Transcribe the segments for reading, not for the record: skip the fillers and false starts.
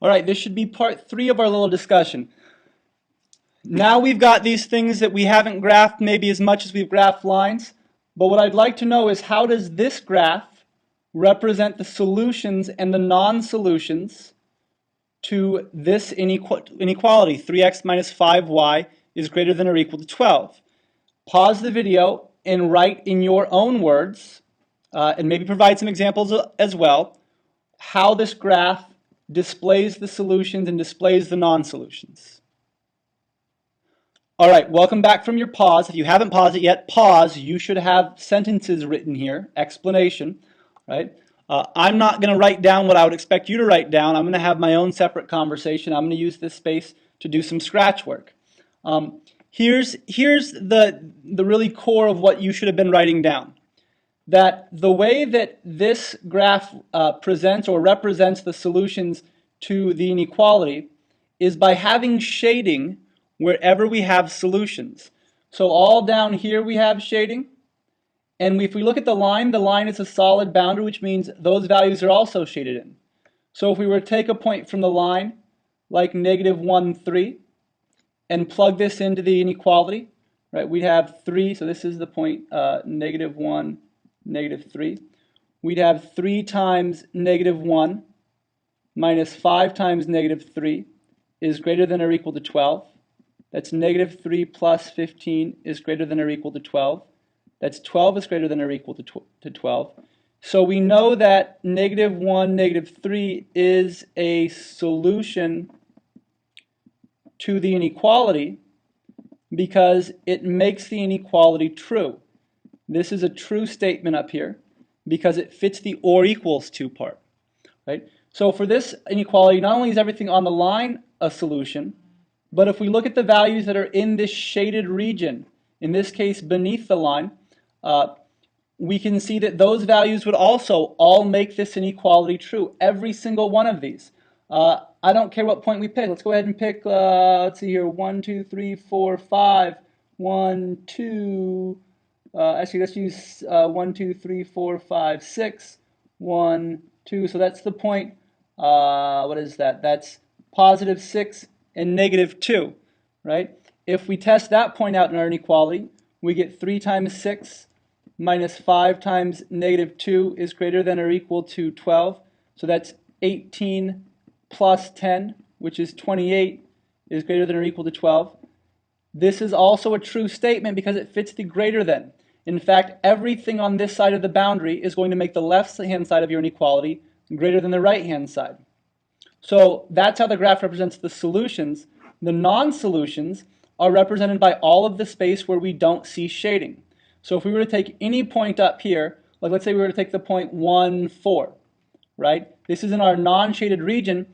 All right, this should be part 3 of our little discussion. Now we've got these things that we haven't graphed maybe as much as we've graphed lines, but what I'd like to know is how does this graph represent the solutions and the non-solutions to this inequality, 3x minus 5y is greater than or equal to 12. Pause the video and write in your own words, and maybe provide some examples as well, how this graph displays the solutions and displays the non-solutions. All right, welcome back from your pause. If you haven't paused it yet, pause. You should have sentences written here, explanation, right? I'm not going to write down what I would expect you to write down. I'm going to have my own separate conversation. I'm going to use this space to do some scratch work. Here's the really core of what you should have been writing down. That the way that this graph presents or represents the solutions to the inequality is by having shading wherever we have solutions. So all down here we have shading. And if we look at the line is a solid boundary, which means those values are also shaded in. So if we were to take a point from the line, like -1, 3, and plug this into the inequality, right, we'd have 3, so this is the point, -1, -3. We'd have 3 times -1 minus 5 times -3 is greater than or equal to 12. That's -3 plus 15 is greater than or equal to 12. That's 12 is greater than or equal to 12. So we know that -1, -3 is a solution to the inequality because it makes the inequality true. This is a true statement up here because it fits the or equals to part, right? So for this inequality, not only is everything on the line a solution, but if we look at the values that are in this shaded region, in this case beneath the line, we can see that those values would also all make this inequality true, every single one of these. I don't care what point we pick. Let's go ahead and pick, let's see here, 1, 2, 3, 4, 5, 1, 2, actually let's use 1, 2, 3, 4, 5, 6, 1, 2, so that's the point, what is that? That's +6 and -2, right? If we test that point out in our inequality, we get 3 times 6 minus 5 times -2 is greater than or equal to 12. So that's 18 plus 10, which is 28, is greater than or equal to 12. This is also a true statement because it fits the greater than. In fact, everything on this side of the boundary is going to make the left-hand side of your inequality greater than the right-hand side. So that's how the graph represents the solutions. The non-solutions are represented by all of the space where we don't see shading. So if we were to take any point up here, like let's say we were to take the point 1, 4, right? This is in our non-shaded region,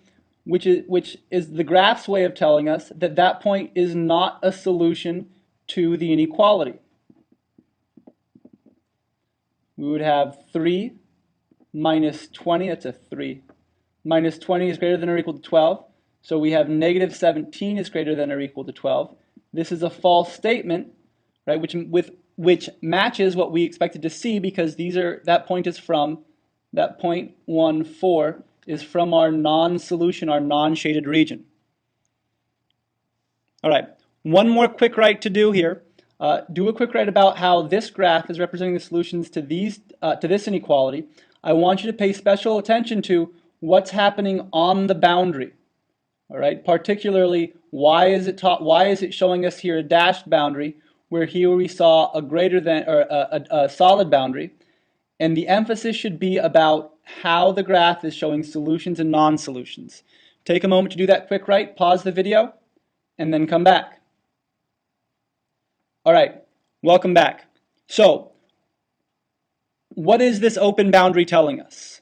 which is the graph's way of telling us that that point is not a solution to the inequality. We would have 3 minus 20, that's a 3. Minus 20 is greater than or equal to 12. So we have -17 is greater than or equal to 12. This is a false statement, right, which matches what we expected to see because that point is from, that point 1, 4 is from our non-solution, our non-shaded region. All right, one more quick write to do here. Do a quick write about how this graph is representing the solutions to this inequality. I want you to pay special attention to what's happening on the boundary. All right, particularly why is it showing us here a dashed boundary where here we saw a greater than or a solid boundary, and the emphasis should be about how the graph is showing solutions and non-solutions. Take a moment to do that quick write, pause the video, and then come back. All right, welcome back. So, what is this open boundary telling us?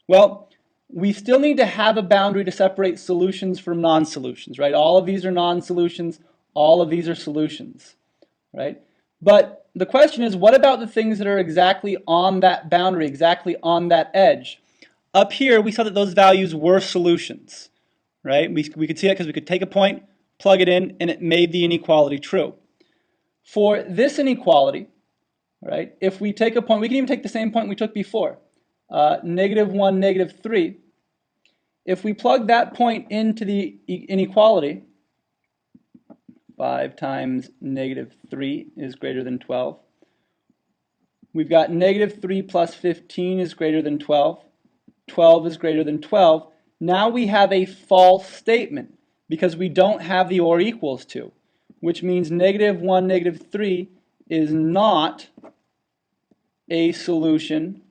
Well, we still need to have a boundary to separate solutions from non-solutions, right? All of these are non-solutions, all of these are solutions, right? But the question is, what about the things that are exactly on that boundary, exactly on that edge? Up here, we saw that those values were solutions, right? We could see that because we could take a point, plug it in, and it made the inequality true. For this inequality, right, if we take a point, we can even take the same point we took before, -1, -3. If we plug that point into the inequality, 5 times negative 3 is greater than 12. We've got negative 3 plus 15 is greater than 12. 12 is greater than 12. Now we have a false statement because we don't have the or equals to, which means negative 1, negative 3 is not a solution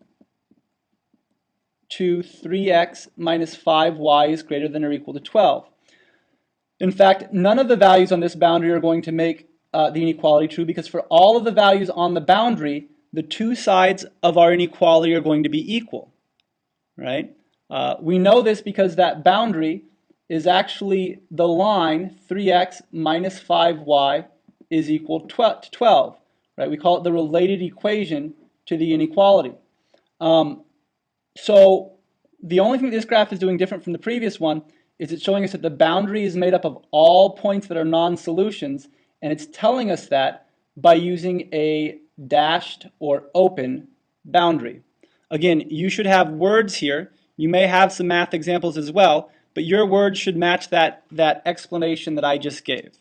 to 3x minus 5y is greater than or equal to 12. In fact, none of the values on this boundary are going to make the inequality true, because for all of the values on the boundary, the two sides of our inequality are going to be equal, right? We know this because that boundary is actually the line 3x minus 5y is equal to 12, right? We call it the related equation to the inequality. So the only thing this graph is doing different from the previous one is it's showing us that the boundary is made up of all points that are non-solutions, and it's telling us that by using a dashed or open boundary. Again, you should have words here. You may have some math examples as well, but your words should match that explanation that I just gave.